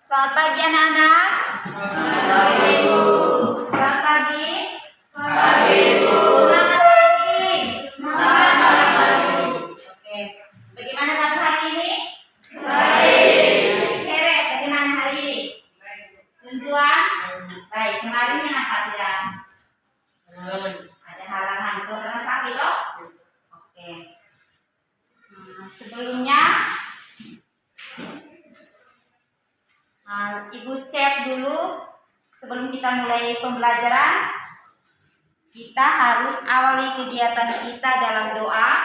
Selamat pagi anak-anak. Selamat pagi, Bu. Selamat pagi. Pagi, Bu. Semangat pagi. Selamat pagi. Oke. Bagaimana kabar hari ini? Baik. Tere, bagaimana hari ini? Sunjuan? Baik. Kemarin yang apa tidak? Ada halangan. Kau karena sakit toh? Oke. Sebelumnya Ibu cek dulu sebelum kita mulai pembelajaran. Kita harus awali kegiatan kita dalam doa,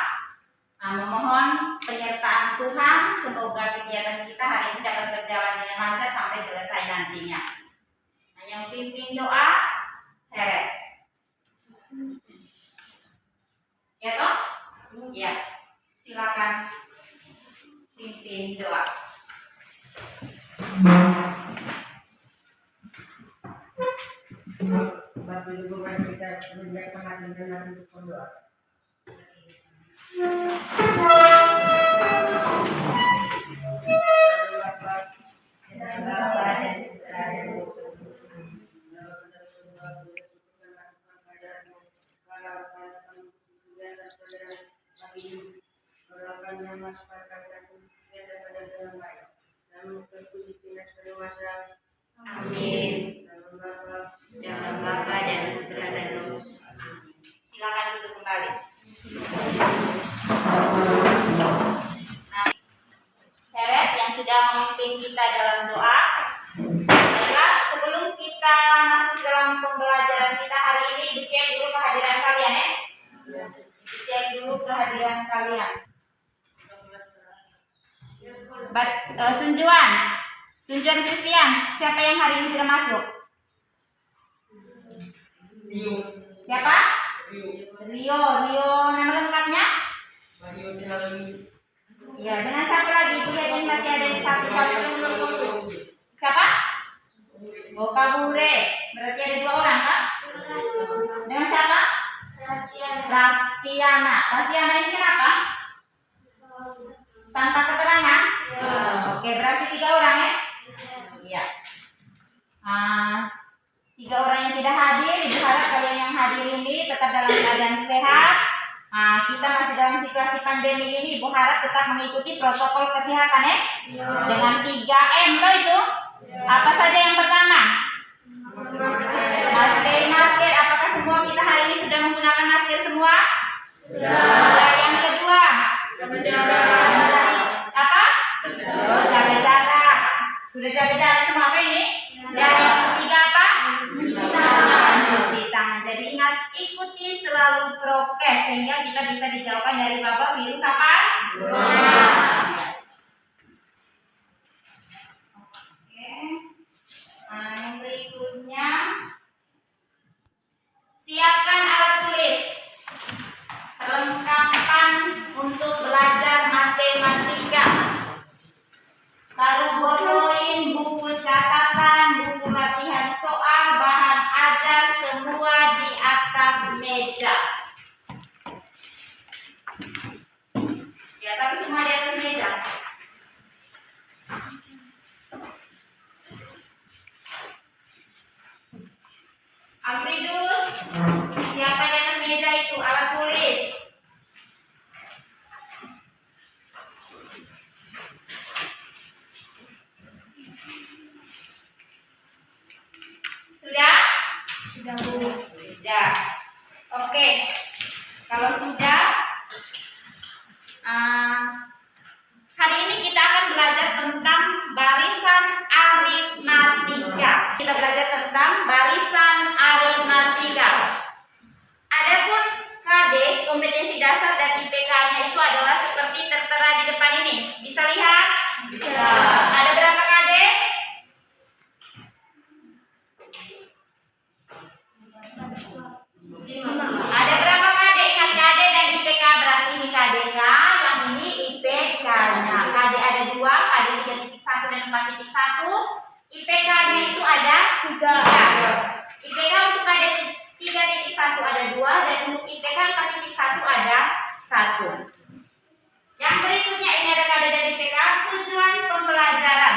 memohon penyertaan Tuhan. Semoga kegiatan kita hari ini dapat berjalan dengan lancar sampai selesai nantinya. Nah, yang pimpin doa, Heret. Ya toh? Ya. Silakan pimpin doa. Bapak Ibu Guru kita menyiapkan hati dan untuk berdoa. Amin. Dalam Bapa dan Putra dan Roh Kudus. Amin. Silakan duduk kembali. Heret yang sudah memimpin kita dalam doa. Baiklah, sebelum kita masuk dalam pembelajaran kita hari ini, dicek dulu kehadiran kalian ya. Dicek dulu kehadiran kalian. Sunjuan Christian, siapa yang hari ini tidak masuk? Siapa? Rio nama lengkapnya? Ya, dengan satu lagi itu lihat masih ada yang satu siapa? Bokabure, berarti ada 2 orang kan? Dengan siapa? Rastiana ini kenapa? Tanpa keterangan? Oke, berarti 3 orang ya? Iya. 3 orang yang tidak hadir, diharap kalian yang hadir ini tetap dalam keadaan sehat. Kita masih dalam situasi pandemi ini, Ibu harap tetap mengikuti protokol kesehatan ya. Dengan 3M loh itu. Apa saja yang pertama? Pakai masker. Apakah semua kita hari ini sudah menggunakan masker semua? Sudah. Yang kedua? Apa? Jaga jarak. Sudah jaga jarak semua apa ini? Dan yang ketiga apa? Cuci tangan. Jadi ingat, ikuti selalu prokes sehingga kita bisa dijauhkan dari wabah virus apa? Yes. Oke. Yang berikutnya, siapkan alat tulis. Perlengkapan untuk belajar matematika. Taruh borloin, buku catatan, buku latihan soal, bahan ajar semua di atas meja. Ya, tapi semua di atas meja. Alfredus, siapa di atas meja itu? Alat tulis. Sudah? Sudah, Bu. Sudah. Oke. Kalau sudah, hari ini kita akan belajar tentang barisan aritmatika. Kita belajar tentang barisan aritmatika. Adapun KD, kompetensi dasar dan IPK-nya itu adalah seperti tertera di depan ini. Bisa lihat? Bisa. Ada berapa KD? Ada berapa KD? Ingat KD dan IPK, berarti ini KD-nya, yang ini IPK-nya. KD ada 2, KD 3.1 dan 4.1. IPK-nya itu ada 3. IPK untuk KD 3.1 ada 2 dan untuk IPK 4.1 ada 1. Yang berikutnya ini ada KD dan IPK, tujuan pembelajaran.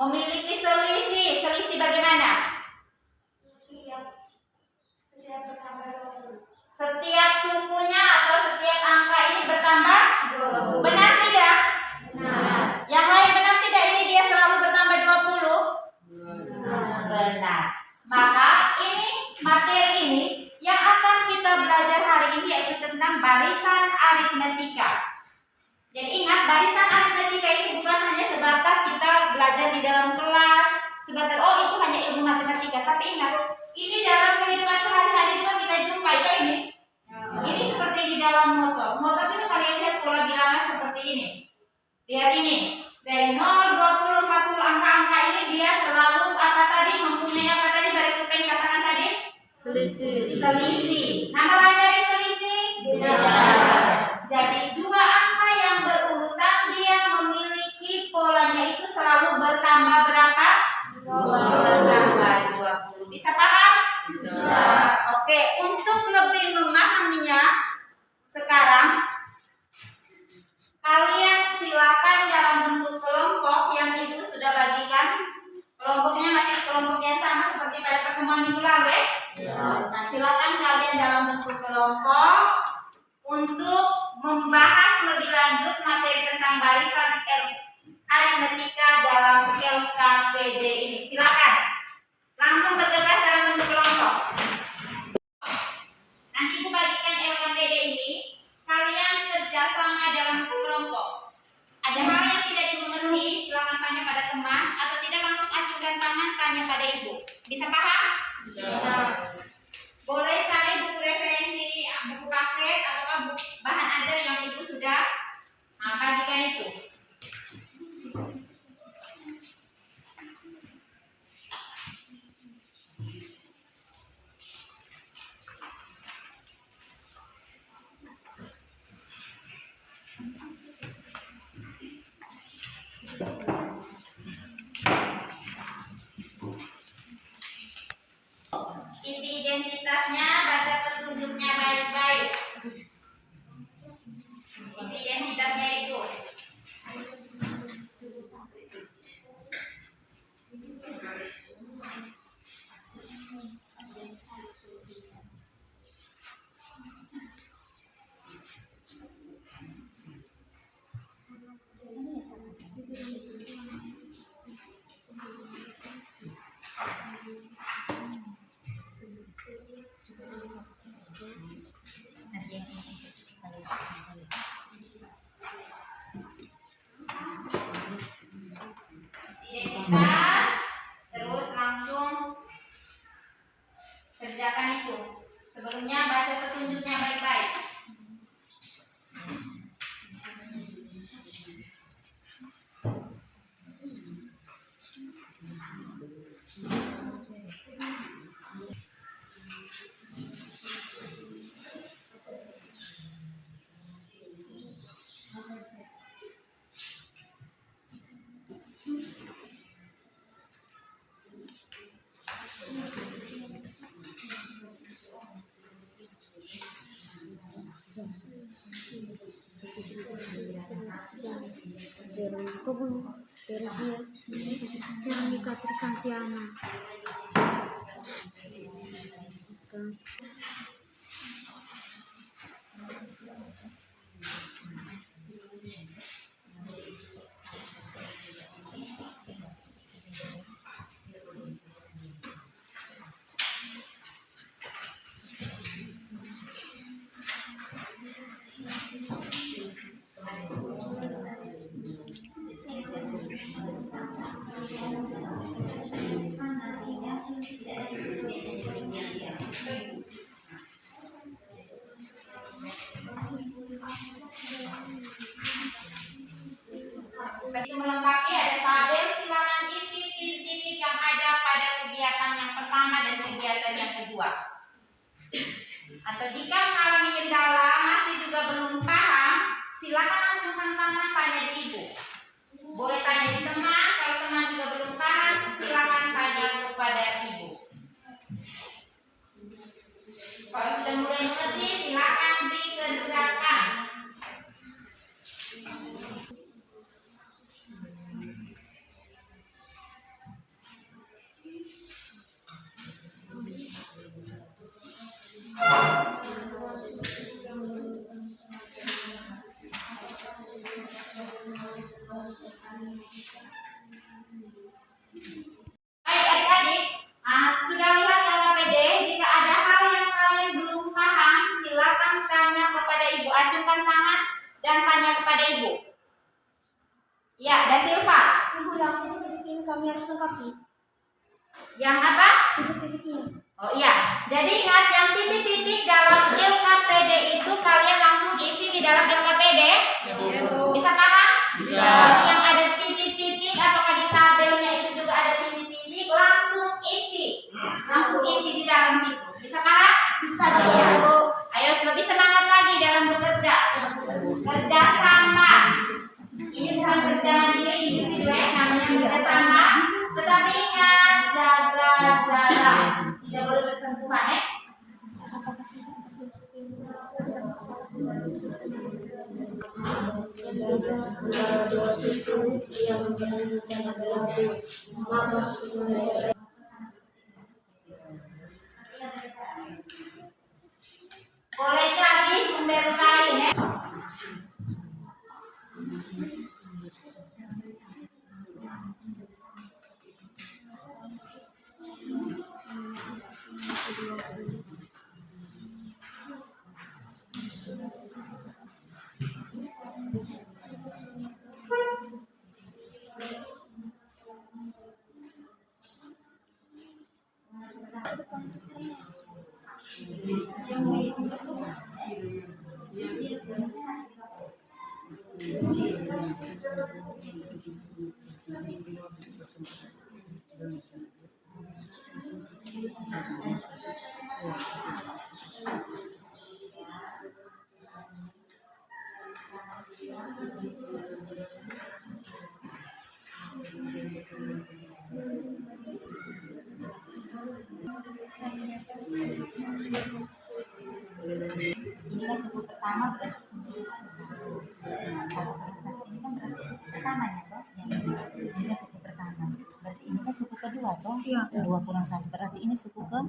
memiliki selisih. Selisih bagaimana? Setiap sukunya atau setiap angka ini bertambah? Benar tidak? Yang lain benar tidak ini dia selalu bertambah 20? Benar. Maka ini materi ini yang akan kita belajar hari ini yaitu tentang barisan aritmetika. Jadi ingat, barisan aritmetika ini bukan hanya sebatas kita belajar di dalam kelas, sebatas oh itu hanya ilmu matematika, tapi ingat, ini dalam kehidupan sehari-hari juga kita jumpai kayak ini. Ini seperti di dalam motor. Motor itu kalian lihat pola bilangan seperti ini. Lihat ini. Dari 0, 20, 40 angka-angka ini dia selalu apa tadi? Mempunyai apa tadi? Bari Kupeng katakan tadi? Selisih. Selisih. Nama lain dari selisih? Jadi dua angka yang berurutan dia memiliki polanya itu selalu bertambah berapa? 20. Bisa paham? Bisa. Oke, untuk lebih memahaminya sekarang kalian silakan dalam bentuk kelompok yang ibu sudah bagikan. Kelompoknya masih kelompok yang sama seperti pada pertemuan minggu lalu ya? Nah, silakan kalian dalam bentuk kelompok untuk membahas lebih lanjut materi tentang barisan aritmetika dalam LKPD ini. Silakan langsung bergegas dalam bentuk kelompok. Nanti ibu bagikan LKPD ini, kalian kerjasama dalam kelompok. Ada hal yang tidak dimenuhi, silakan tanya pada teman, atau tidak langsung ajukan tangan tanya pada ibu. Bisa paham? Bisa. Boleh cari buku referensi, buku paket, atau bahan ajar yang ibu sudah bagikan itu. Isi identitasnya, baca petunjuknya baik-baik. Isi identitasnya itu. Identitas, terus langsung kerjakan itu. Sebelumnya baca petunjuknya baik-baik. Veronica Trisantiana. Bagi melengkapi ada tabel, silakan isi titik-titik yang ada pada kegiatan yang pertama dan kegiatan yang kedua. Atau jika mengalami kendala masih juga belum paham, silakan langsung tangan tanya di ibu. Boleh tanya di teman, kalau teman juga belum paham, silakan tanya kepada ibu. Kalau sudah mulai mengerti, silakan dikerjakan. Baik adik-adik, sudah lihat LKPD? Jika ada hal yang kalian belum paham, silakan tanya kepada ibu. Acungkan tangan dan tanya kepada ibu. Ya, Da Silva. Ibu, yang titik-titik ini kami harus lengkapi. Yang apa? Titik-titik ini. Oh iya, jadi ingat yang titik-titik dalam LKPD itu kalian langsung isi di dalam LKPD. Bisa paham? Bisa. Jadi yang ada titik-titik atau di tabelnya itu juga ada titik-titik, langsung isi. Langsung isi di dalam situ. Bisa paham? Bisa. Bu. Ayo lebih semangat lagi dalam bekerja. Kerja sama. Ini bukan kerja mandiri individu, namanya kerja sama. Tetapi ingat, jaga jarak. Tidak boleh bersentuhan ya. Boleh lagi sumber kain ya. Ini kan suku pertama berarti kalau satu ini kan berarti suku pertamanya toh, ini kan suku pertama. Berarti ini kan suku kedua toh, 2 kurang 1 berarti ini suku ke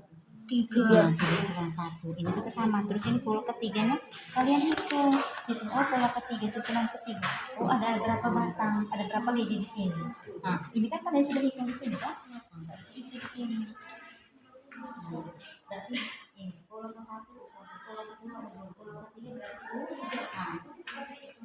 3 kurang 1. Ini juga sama. Terus ini pola ketiganya kalian hitung. Gitu. Oh, pola ketiga, susunan ketiga. Oh, ada berapa batang, ada berapa lidi di sini. Nah, ini kan kalian sudah hitung di sini kan? Nah, berarti isi di sini. Berarti ini pola ke-1, pola kedua, pola ketiga berarti seperti itu.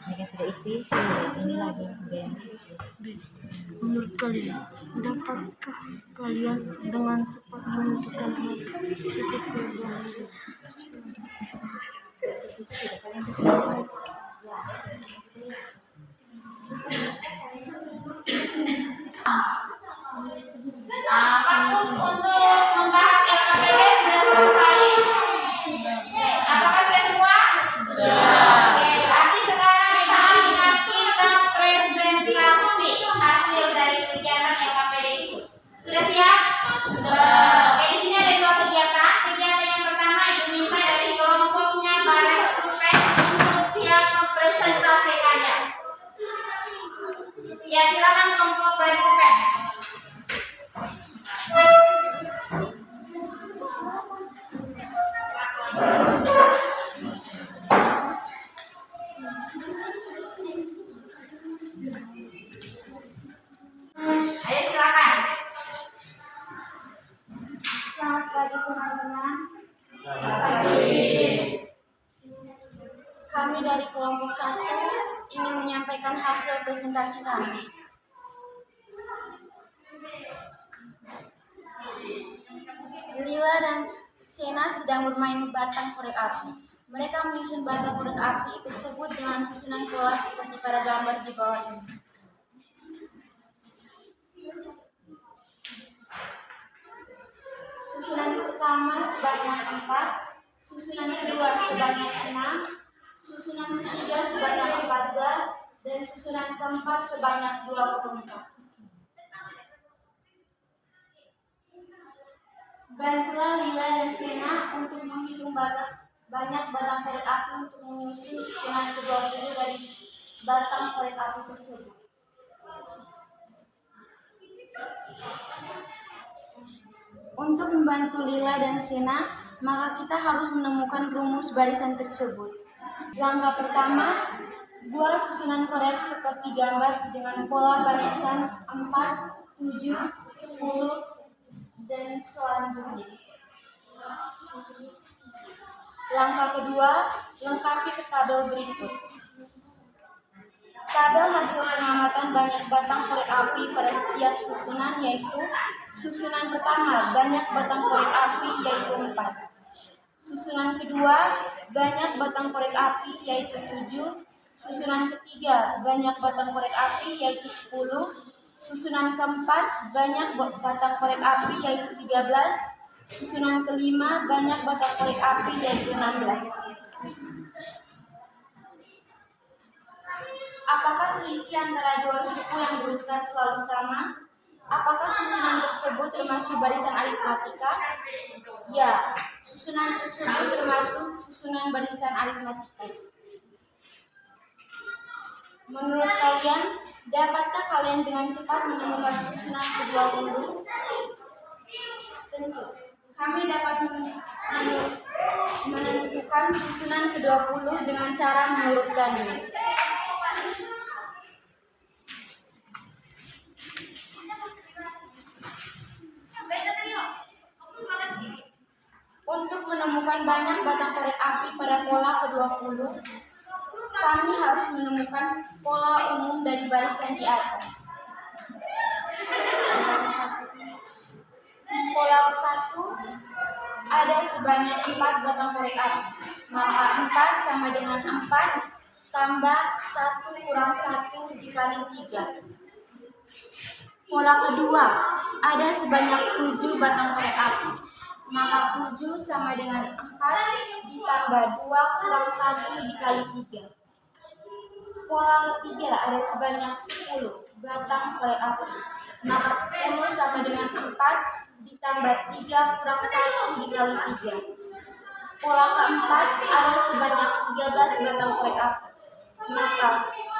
Ini sudah isi, ini lagi Ben. Menurut kalian, dapatkah kalian dengan cepat menentukan titik tujuan? Waktu untuk membahas LKPD sudah selesai. Apakah sudah semua? Oke, berarti sekarang saatnya kita presentasi hasil dari kegiatan LKPD itu. Sudah siap? Oke, di sini ada 2 kegiatan. Kegiatan yang pertama Ibu minta dari kelompoknya Baret Tupen untuk siap mempresentasikannya. Ya, silakan kelompok Baret Tupen. Ayo silakan. Selamat pagi teman-teman. Kami dari kelompok 1 ingin menyampaikan hasil presentasi kami. Lila dan Sena sedang bermain batang korek api. Mereka menyusun batang korek api tersebut dengan susunan pola seperti pada gambar di bawah ini. Susunan pertama sebanyak 4, susunan kedua sebanyak 6, susunan ketiga sebanyak 14, dan susunan keempat sebanyak 24. Bantulah Lila dan Sena untuk menghitung banyak batang korek api untuk menyusun susunan ke-20 dari batang korek api tersebut. Untuk membantu Lila dan Sena, maka kita harus menemukan rumus barisan tersebut. Langkah pertama, buat susunan korek seperti gambar dengan pola barisan 4, 7, 10, dan selanjutnya. Langkah kedua, lengkapi ke tabel berikut. Tabel hasil pengamatan banyak batang korek api pada setiap susunan, yaitu susunan pertama banyak batang korek api yaitu 4. Susunan kedua banyak batang korek api yaitu 7. Susunan ketiga banyak batang korek api yaitu 10. Susunan keempat banyak batang korek api yaitu 13. Susunan kelima banyak batang korek api yaitu 16. Apakah selisih antara dua suku yang berurutan selalu sama? Apakah susunan tersebut termasuk barisan aritmatika? Ya, susunan tersebut termasuk susunan barisan aritmatika. Menurut kalian, dapatkah kalian dengan cepat menemukan susunan ke-20? Tentu, kami dapat menentukan susunan ke-20 dengan cara mengurutkannya. Untuk menemukan banyak batang korek api pada pola ke-20, kami harus menemukan pola umum dari barisan di atas. Pola ke-1 ada sebanyak 4 batang korek api, maka 4 sama dengan 4 tambah 1 kurang 1 dikali 3. Pola kedua ada sebanyak 7 batang korek api, maka 7 sama dengan 4 ditambah 2 kurang 1 dikali 3. Pola ketiga ada sebanyak 10 batang korek api, maka 10 sama dengan 4 ditambah 3 kurang 1 dikali 3. Pola keempat ada sebanyak 13 batang korek api, maka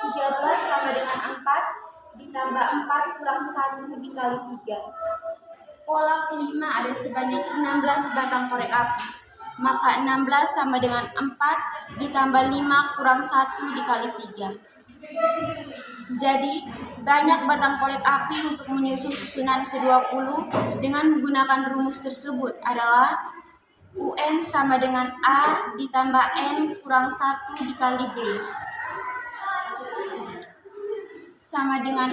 13 sama dengan 4 ditambah 4 kurang 1 dikali 3. Pola kelima ada sebanyak 16 batang korek api, maka 16 sama dengan 4 ditambah 5 kurang 1 dikali 3. Jadi, banyak batang korek api untuk menyusun susunan ke-20 dengan menggunakan rumus tersebut adalah UN sama dengan A ditambah N kurang 1 dikali B, sama dengan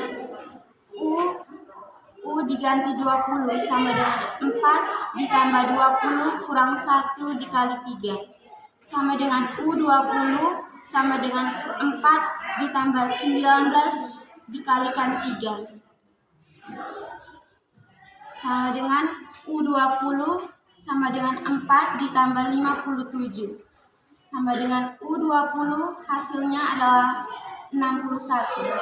U diganti 20 sama dengan 4 ditambah 20 kurang 1 dikali 3, sama dengan U20 sama dengan 4 ditambah 19 dikalikan 3, sama dengan U20 sama dengan 4 ditambah 57, sama dengan U20 hasilnya adalah 61.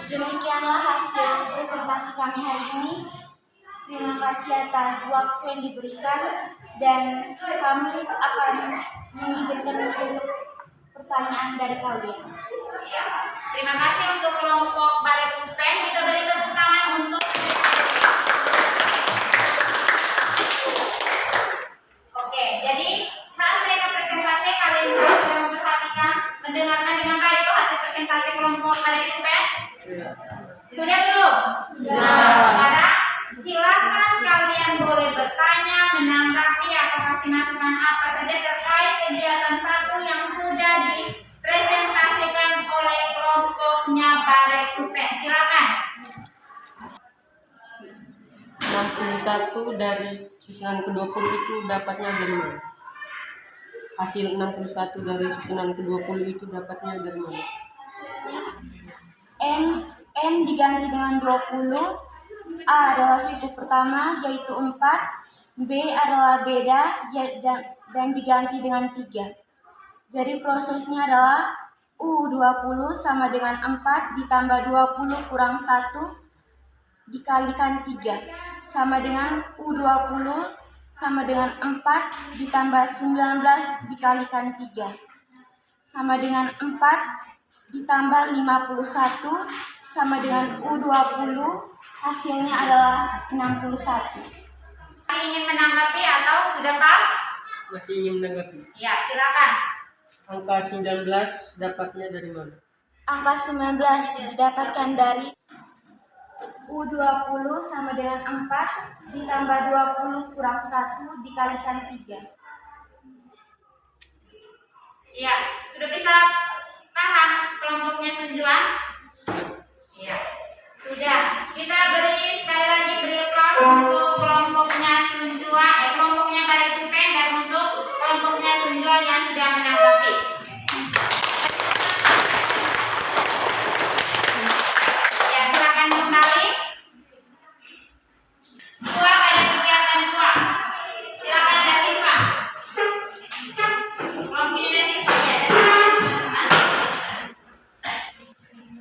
Demikianlah hasil presentasi kami hari ini. Terima kasih atas waktu yang diberikan dan kami akan mengizinkan untuk pertanyaan dari kalian. Ya. Terima kasih untuk kelompok Baret Kupen. Kita beri tepuk tangan untuk. Oke, jadi saat mereka presentasi kalian sudah memperhatikan, mendengarkan dengan baik tuh hasil presentasi kelompok Baret Kupen? Sudah belum? Nah, sekarang silakan kalian boleh bertanya, menanggapi atau kasih masukan apa saja terkait kegiatan satu yang sudah dipresentasikan oleh kelompoknya Baret Kupen. Silakan. 61 dari susunan ke-20 itu dapatnya dari mana? Hasil 61 dari susunan ke-20 itu dapatnya dari mana? N diganti dengan 20. A adalah suku pertama yaitu 4, B adalah beda dan diganti dengan 3. Jadi prosesnya adalah U20 sama dengan 4 ditambah 20 kurang 1 dikalikan 3 sama dengan U20 sama dengan 4 ditambah 19 dikalikan 3 sama dengan 4 ditambah 51 sama dengan U20, hasilnya adalah 61. Ingin menanggapi atau sudah pas? Masih ingin menanggapi. Ya, silakan. Angka 19 dapatnya dari mana? Angka 19 didapatkan dari U20 sama dengan 4 ditambah 20 kurang 1 dikalikan 3. Ya, sudah bisa paham kelompoknya Sunjuan? Ya, sudah. Kita sekali lagi beri kelas untuk kelompoknya Sunjuan, kelompoknya Baritupen, dan untuk kelompoknya Sunjuan yang sudah menanggapi. Ya, silakan kembali. Dua, ada kegiatan 2. Silakan ada Siva. Kelompoknya ada Siva ya.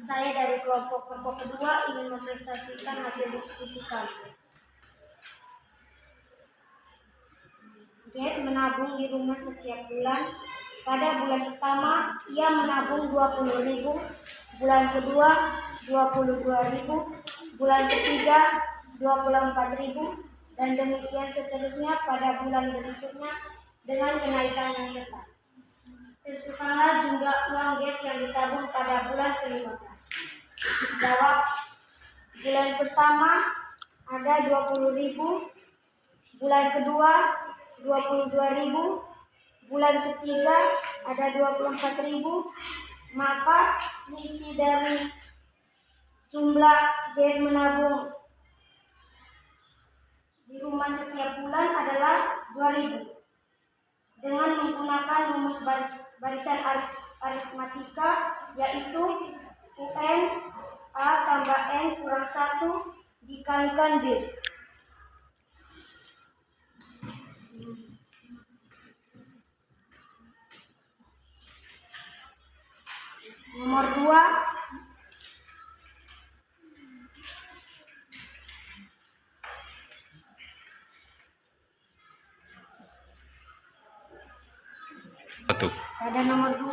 Saya dari kelompok kedua ingin mempresentasikan hasil diskusi kami. Get menabung di rumah setiap bulan. Pada bulan pertama, ia menabung 20.000, bulan kedua 22.000, bulan ketiga 24.000, dan demikian seterusnya pada bulan berikutnya dengan kenaikan yang tetap. Tentukanlah jumlah uang get yang ditabung pada bulan ke-15. Jawab. Bulan pertama ada 20.000, bulan kedua 22.000, bulan ketiga ada 24.000, maka selisih dari jumlah get menabung di rumah setiap bulan adalah 2.000. Dengan menggunakan rumus barisan aritmatika, yaitu UN A tambah N kurang 1 dikalikan B. Nomor 2, pada nomor 2,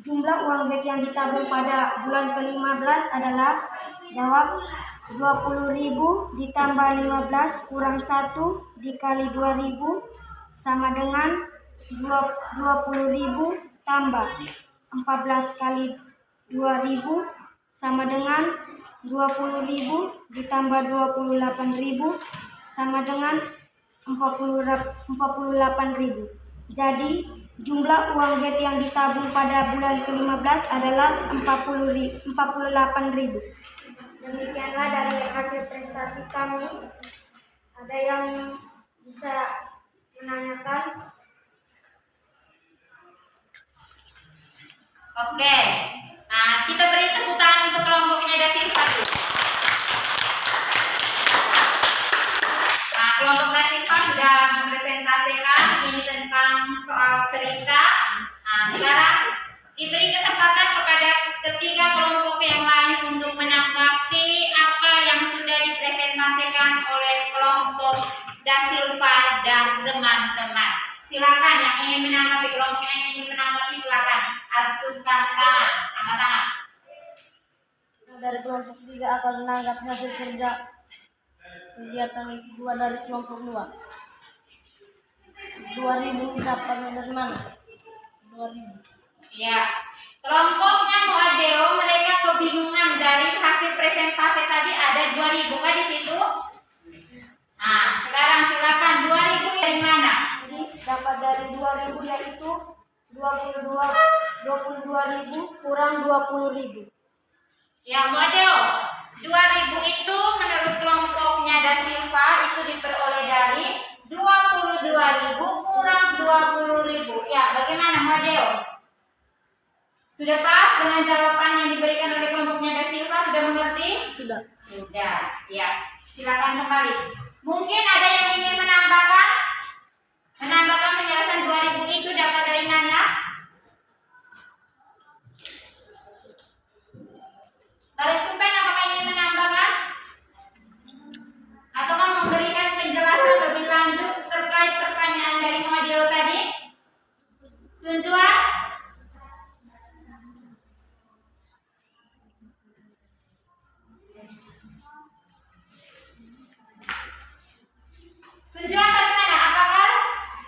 jumlah uang get yang ditabung pada bulan ke-15 adalah, jawab, 20.000 ditambah 15 kurang 1 dikali 2.000 sama dengan 20.000 tambah 14 kali 2.000 sama dengan 20.000 ditambah 28.000 sama dengan 48.000. Jadi jumlah uang get yang ditabung pada bulan ke-15 adalah 48.000. Demikianlah dari hasil prestasi kami. Ada yang bisa menanyakan? Oke. Nah, kita beri tepuk tangan untuk kelompoknya Da Silva dulu. Nah, kelompok Da Silva sudah mempresentasikan ini tentang soal cerita. Nah, sekarang diberi kesempatan kepada ketiga kelompok yang lain untuk menanggapi apa yang sudah dipresentasikan oleh kelompok Da Silva dan teman-teman. Silakan yang ingin menanggapi, kelompok yang ingin menanggapi silakan ajukan tangan, angkat tangan. Dari kelompok 3 akan menanggapi hasil kerja kegiatan 2 dari kelompok 2. 2.000 dapatnya dari mana? 2.000. Ya, kelompoknya Muadeo mereka kebingungan dari hasil presentasi tadi ada 2.000 kan di situ. Nah, sekarang silakan 2.000 dari mana? Jadi dapat dari 2.000 yaitu 22.000 kurang 20.000. Ya, Muadeo, 2.000 itu menurut kelompoknya Da Silva itu diperoleh dari 22.000 kurang 20.000. Ya, bagaimana Muadeo? Sudah pas dengan jawaban yang diberikan oleh kelompoknya Da Silva? Sudah mengerti? Sudah. Sudah. Ya, silakan kembali. Mungkin ada yang ingin menambahkan penjelasan 2000 itu dapat dari mana? Tarik tupen, apakah ingin menambahkan? Ataukah memberikan penjelasan lebih lanjut terkait pertanyaan dari model tadi? Sunjuan? Sunjuan bagaimana? Apakah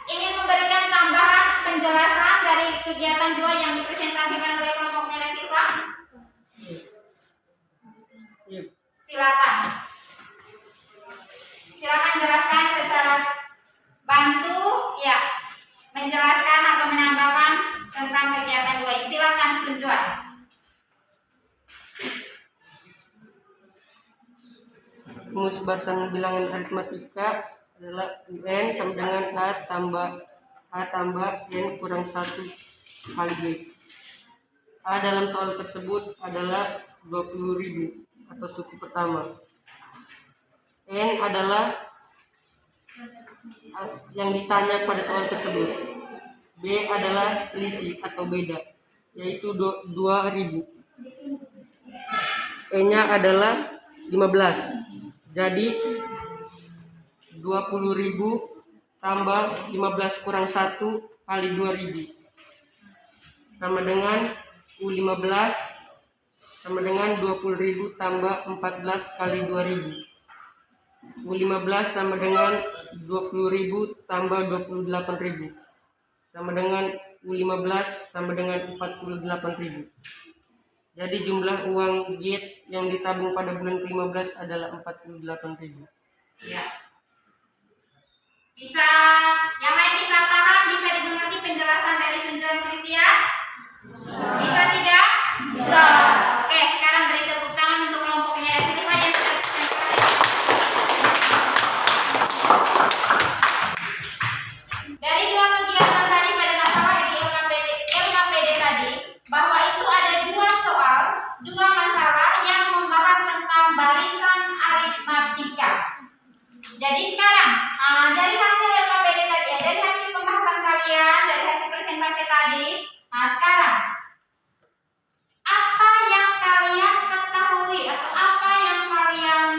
ingin memberikan tambahan penjelasan dari kegiatan 2 yang dipresentasikan oleh kelompok Merah Silva? Iya. Silakan. Silakan jelaskan secara bantu ya menjelaskan atau menambahkan tentang kegiatan 2 ini. Silakan Sunjuan. Rumus bahasan bilangan aritmatika adalah UN sama dengan A tambah N kurang 1 kali G. A dalam soal tersebut adalah 20.000 atau suku pertama. N adalah yang ditanya pada soal tersebut. B adalah selisih atau beda, yaitu 2.000. E-nya adalah 15. Jadi 20.000 tambah 15 kurang 1 kali 2.000 sama dengan U15 sama dengan 20.000 tambah 14 kali 2.000. U15 sama dengan 20.000 tambah 28.000 sama dengan U15 sama dengan 48.000. Jadi jumlah uang giat yang ditabung pada bulan ke-15 adalah 48.000. Ya. Bisa, yang lain bisa paham, bisa dimengerti penjelasan dari Sunjuan Christian? Bisa tidak? Bisa. Oke, sekarang beri tepuk tangan untuk kelompoknya dari Silva yang sudah dari 2 kegiatan tadi pada masalah di LKPD tadi, bahwa itu ada 2 masalah yang membahas tentang barisan aritmatika. Jadi sekarang dari hasil LKPD tadi, dari hasil pembahasan kalian, dari hasil presentasi tadi, nah sekarang apa yang kalian ketahui atau apa yang kalian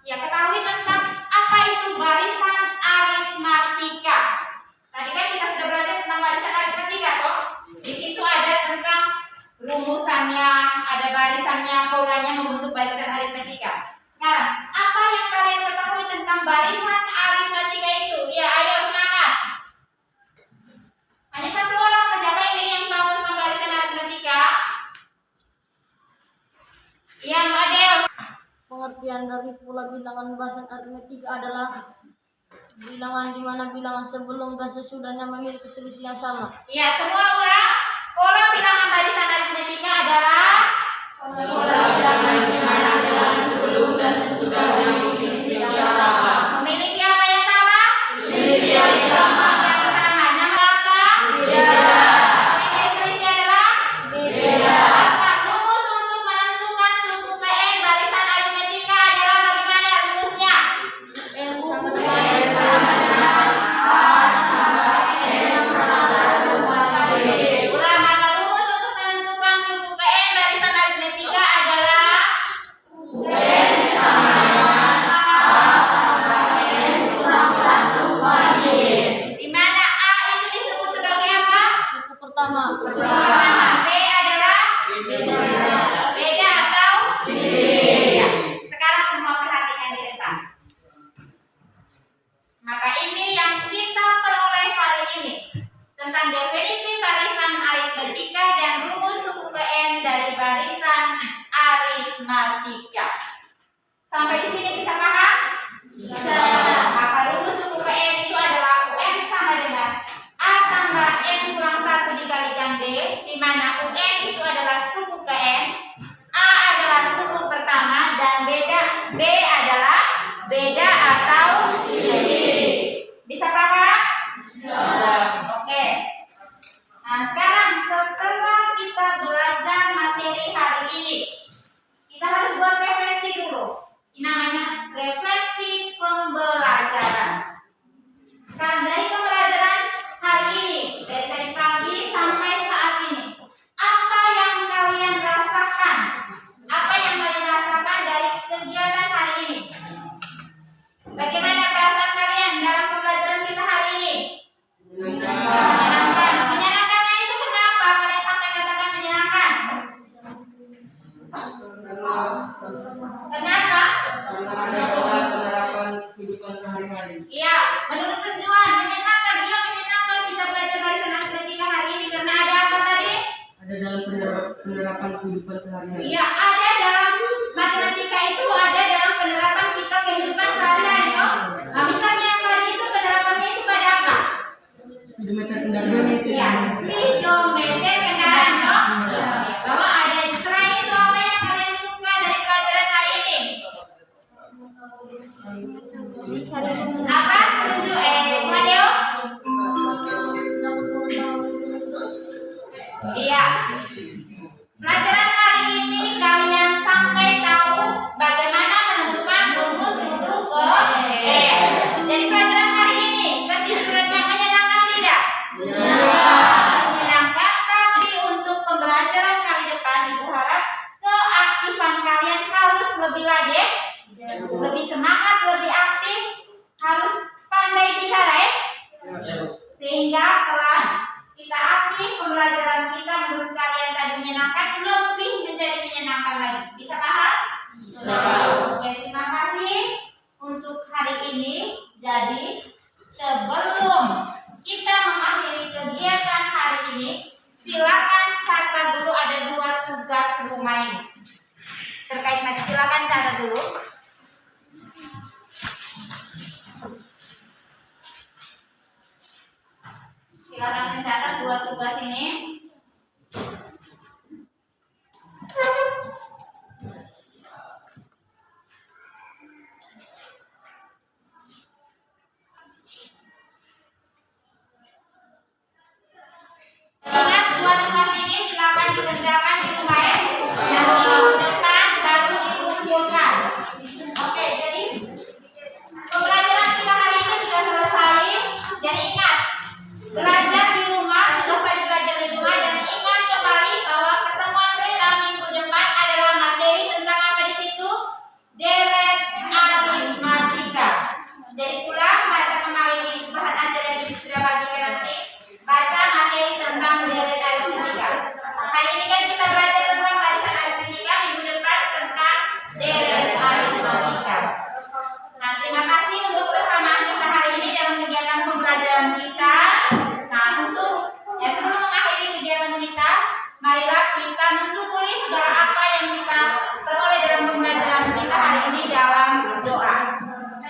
ketahui tentang apa itu barisan aritmatika? Tadi kan kita sudah belajar tentang barisan aritmatika, toh? Di situ ada tentang rumusannya, ada barisannya, polanya membentuk barisan aritmatika. Sekarang, apa yang kalian ketahui tentang barisan aritmatika itu? Ya, ayo semangat. Hanya 1 orang saja kan ini yang tahu tentang barisan aritmatika. Ya, Mbak Deos. Pengertian dari pola bilangan barisan aritmatika adalah bilangan di mana bilangan sebelum dan sesudahnya memiliki selisih yang sama. Ya, semua ulang. Pola bilangan barisan aritmatika adalah pola bilangan di mana bilangan sebelum dan sesudahnya memiliki selisih yang sama. Memiliki apa yang sama? Selisih yang sama. Yang sama. Nama apa? Beda. Nilai selisih adalah beda. Maka rumus untuk menentukan suku KN barisan aritmatika adalah bagaimana rumusnya? N sama dengan Ulang, maka rumus untuk menentukan suku KN barisan aritmatika adalah di mana A itu disebut sebagai apa? suku pertama. Pertama. B adalah beda atau ya. Sekarang semua perhatikan di depan. Maka ini yang kita peroleh kali ini tentang definisi barisan aritmatika dan rumus suku KN dari barisan aritmatika. Sampai di sini bisa paham? Bisa. Maka rumus suku KN itu adalah UN sama dengan A tambah N kurang 1 dikalikan B, di mana UN itu adalah suku KN, A adalah suku pertama, dan B adalah beda atau selisih. Bisa paham? Bisa. Oke. Nah, sekarang setelah kita belajar materi hari kehidupan sehari-hari. Iya, menurut Senjuan menyenangkan. Dia menyenangkan kita belajar barisan aritmatika hari ini karena ada apa tadi? Ada dalam penerapan kehidupan sehari-hari. Iya, ada dalam matematika itu, ada dalam penerapan kita kehidupan sehari-hari, toh. Nah, misalnya yang tadi itu penerapannya itu pada apa? Speedometer kendaraan. Iya, speedometer kendaraan, toh. Bahwa ada selain itu apa yang kalian suka dari pelajaran hari ini? Apa? Setuju? Madeo? Iya. Pelajaran hari ini kalian sampai tahu bagaimana menentukan rumus huruf E. Jadi pelajaran hari ini kesimpulannya menyenangkan tidak? Menyenangkan, tapi untuk pembelajaran kali depan diharap keaktifan kalian harus lebih lagi, lebih semangat, lebih aktif, harus pandai bicara ya. Sehingga kelas kita aktif, pembelajaran kita menurut kalian tadi menyenangkan, lebih menjadi menyenangkan lagi. Bisa paham? Oke, terima kasih untuk hari ini. Jadi sebelum kita mengakhiri kegiatan hari ini, silakan catat dulu, ada 2 tugas rumah ini terkait materi. Silakan catat dulu. Silakan mencatat 2 tugas ini. Ingat 2 tugas ini silakan dikerjakan di rumah ya. Nanti minggu depan baru dikumpulkan. Oke, jadi pembelajaran kita hari ini sudah selesai. Dan ingat, belajar di rumah, tugas belajar di rumah, dan ingat kembali bahwa pertemuan kita minggu depan adalah materi tentang apa di situ? Deret aritmatika. Jadi pulang baca kembali di bahan ajar yang sudah bagikan nanti. Baca materi tentang deret aritmatika. Hari ini kan kita belajar tentang barisan aritmatika, minggu depan tentang deret aritmatika. Nah, terima kasih untuk kebersamaan kita hari ini dalam kegiatan pembelajaran kita. Nah, untuk sebelum mengakhiri kegiatan kita, marilah kita mensyukuri segala apa yang kita peroleh dalam pembelajaran kita hari ini dalam doa.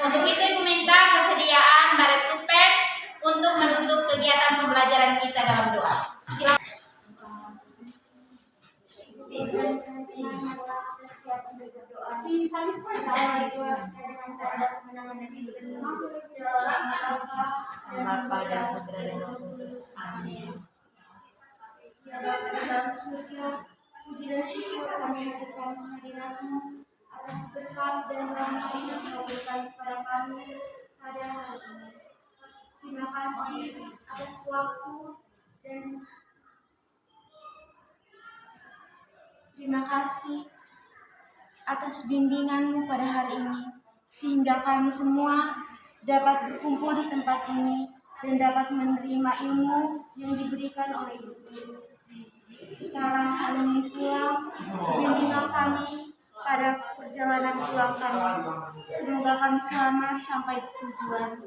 Untuk itu Ibu minta kesediaan Baret Tupen untuk menutup kegiatan pembelajaran kita dalam doa. Silakan. Bapa dan Putra dan Roh Kudus. Amin. Ya Bapa dalam surga, puji dan syukur kami haturkan kehadiran-Mu atas berkat dan rahmat yang Kau berikan kepada kami pada hari ini. Terima kasih atas waktu dan terima kasih atas bimbingan-Mu pada hari ini, sehingga kami semua dapat berkumpul di tempat ini dan dapat menerima ilmu yang diberikan oleh Ibu. Sekarang kami pulang, bimbinglah kami pada perjalanan pulang kami. Semoga kami selamat sampai di tujuan.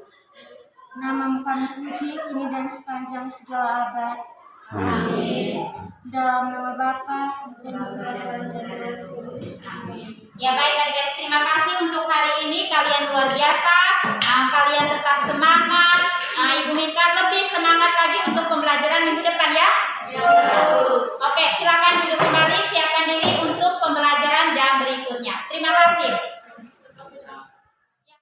Nama-Mu kami puji kini dan sepanjang segala abad. Amin. Dalam nama Bapa dan Putra dan Roh Kudus. Amin. Ya baik adik-adik, terima kasih untuk hari ini, kalian luar biasa. Kalian tetap semangat. Ibu minta lebih semangat lagi untuk pembelajaran minggu depan ya. Oke, silakan duduk kembali, siapkan diri untuk pembelajaran jam berikutnya. Terima kasih.